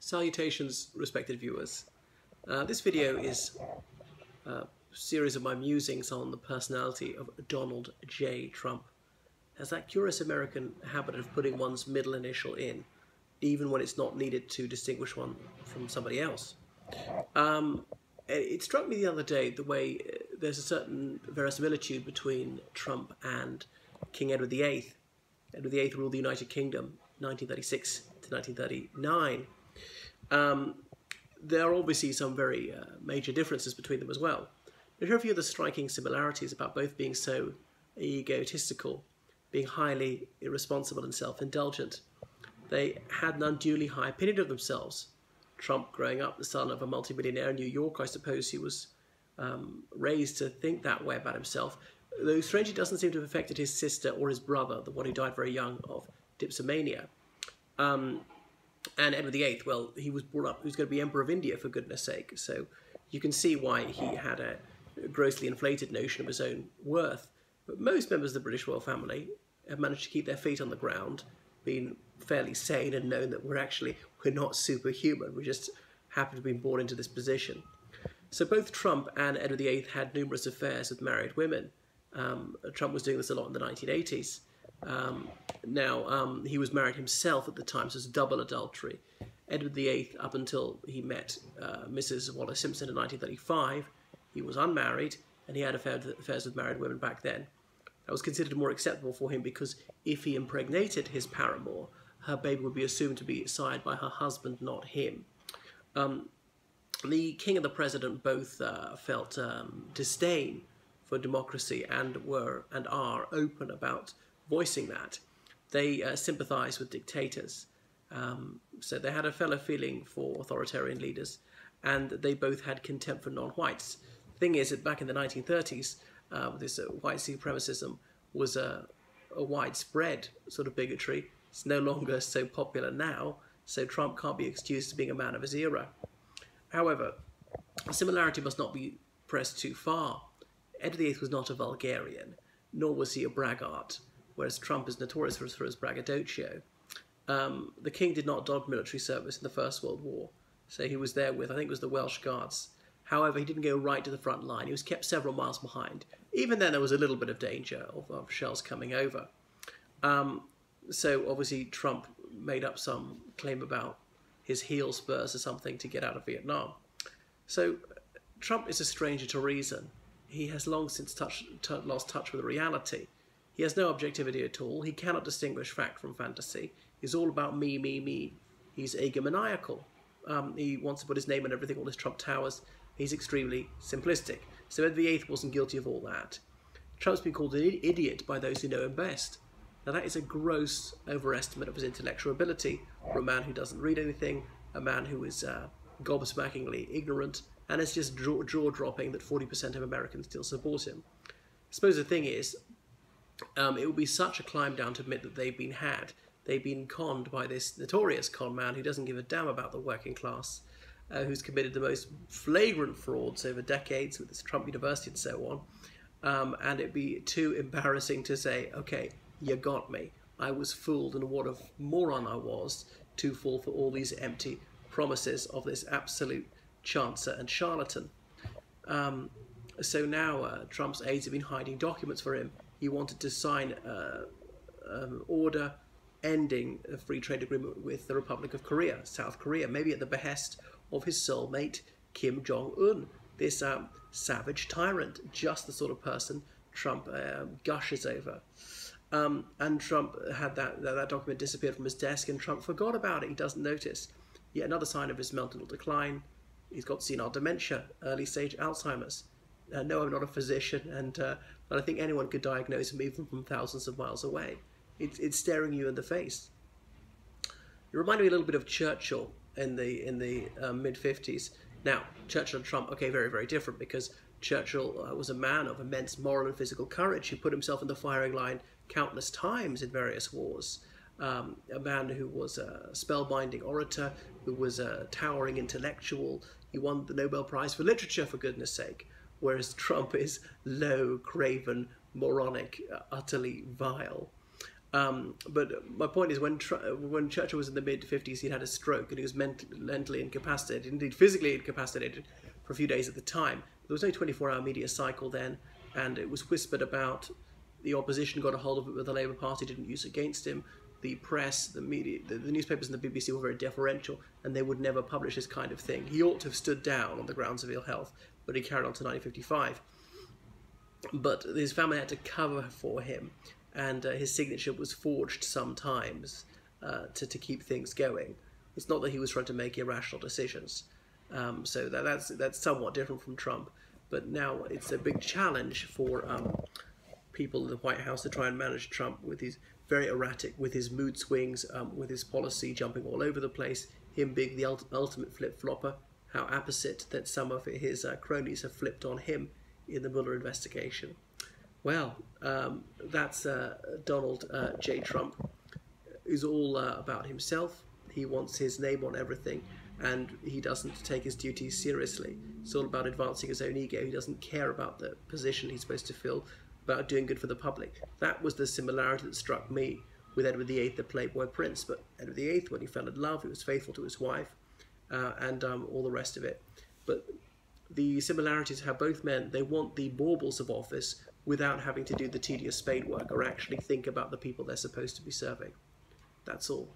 Salutations, respected viewers. This video is a series of my musings on the personality of Donald J. Trump. Has that curious American habit of putting one's middle initial in, even when it's not needed to distinguish one from somebody else. It struck me the other day the way there's a certain verisimilitude between Trump and King Edward VIII. Edward VIII ruled the United Kingdom 1936 to 1939. There are obviously some very major differences between them as well. But here are a few of the striking similarities about both being so egotistical, being highly irresponsible and self-indulgent. They had an unduly high opinion of themselves. Trump, growing up the son of a multimillionaire in New York, I suppose he was raised to think that way about himself, though strangely it doesn't seem to have affected his sister or his brother, the one who died very young of dipsomania. And Edward VIII, well, he was brought up, he was going to be Emperor of India, for goodness sake. So you can see why he had a grossly inflated notion of his own worth. But most members of the British royal family have managed to keep their feet on the ground, been fairly sane and known that we're not superhuman. We just happen to have been born into this position. So both Trump and Edward VIII had numerous affairs with married women. Trump was doing this a lot in the 1980s. He was married himself at the time, so it's double adultery. Edward VIII, up until he met Mrs. Wallace Simpson in 1935, he was unmarried, and he had affairs with married women back then. That was considered more acceptable for him because if he impregnated his paramour, her baby would be assumed to be sired by her husband, not him. The king and the president both felt disdain for democracy and are open about voicing that. They sympathise with dictators. So they had a fellow feeling for authoritarian leaders, and they both had contempt for non-whites. The thing is that back in the 1930s, this white supremacism was a widespread sort of bigotry. It's no longer so popular now, so Trump can't be excused as being a man of his era. However, similarity must not be pressed too far. Edward VIII was not a vulgarian, nor was he a braggart, whereas Trump is notorious for his braggadocio. The king did not dodge military service in the First World War, so he was there with, I think it was the Welsh Guards. However, he didn't go right to the front line. He was kept several miles behind. Even then, there was a little bit of danger of shells coming over. So obviously, Trump made up some claim about his heel spurs or something to get out of Vietnam. So Trump is a stranger to reason. He has long since lost touch with reality. He has no objectivity at all. He cannot distinguish fact from fantasy. He's all about me, me, me. He's egomaniacal. He wants to put his name on everything, all his Trump towers. He's extremely simplistic. So Edward VIII wasn't guilty of all that. Trump's been called an idiot by those who know him best. Now that is a gross overestimate of his intellectual ability for a man who doesn't read anything, a man who is gobsmackingly ignorant, and it's just jaw-dropping that 40% of Americans still support him. I suppose the thing is, it would be such a climb down to admit that they've been had. They've been conned by this notorious con man who doesn't give a damn about the working class, who's committed the most flagrant frauds over decades with this Trump University and so on. And it'd be too embarrassing to say, okay, you got me. I was fooled, and what a moron I was to fall for all these empty promises of this absolute chancer and charlatan. So now Trump's aides have been hiding documents for him. He wanted to sign an order ending a free trade agreement with the Republic of Korea, South Korea, maybe at the behest of his soulmate Kim Jong-un, this savage tyrant, just the sort of person Trump gushes over. And Trump had that document disappeared from his desk, and Trump forgot about it. He doesn't notice. Yet another sign of his mental decline. He's got senile dementia, early stage Alzheimer's. No, I'm not a physician, but I think anyone could diagnose him even from thousands of miles away. It's staring you in the face. It reminded me a little bit of Churchill in the mid-50s. Now, Churchill and Trump, okay, very, very different, because Churchill was a man of immense moral and physical courage. He put himself in the firing line countless times in various wars. A man who was a spellbinding orator, who was a towering intellectual. He won the Nobel Prize for Literature, for goodness sake, whereas Trump is low, craven, moronic, utterly vile. But my point is, when Churchill was in the mid-50s, he'd had a stroke and he was mentally incapacitated, indeed physically incapacitated, for a few days at the time. There was no 24-hour media cycle then, and it was whispered about. The opposition got a hold of it, but the Labour Party didn't use it against him. The press, the media, the newspapers and the BBC were very deferential, and they would never publish this kind of thing. He ought to have stood down on the grounds of ill health, but he carried on to 1955. But his family had to cover for him, and his signature was forged sometimes to keep things going. It's not that he was trying to make irrational decisions. So that's somewhat different from Trump. But now it's a big challenge for people in the White House to try and manage Trump with his very erratic, with his mood swings, with his policy jumping all over the place, him being the ultimate flip-flopper, how opposite that some of his cronies have flipped on him in the Mueller investigation. Well, that's Donald J. Trump, who's all about himself. He wants his name on everything, and he doesn't take his duties seriously. It's all about advancing his own ego. He doesn't care about the position he's supposed to fill, about doing good for the public. That was the similarity that struck me with Edward VIII, the Playboy Prince. But Edward VIII, when he fell in love, he was faithful to his wife, and all the rest of it. But the similarities have both men, they want the baubles of office without having to do the tedious spade work or actually think about the people they're supposed to be serving. That's all.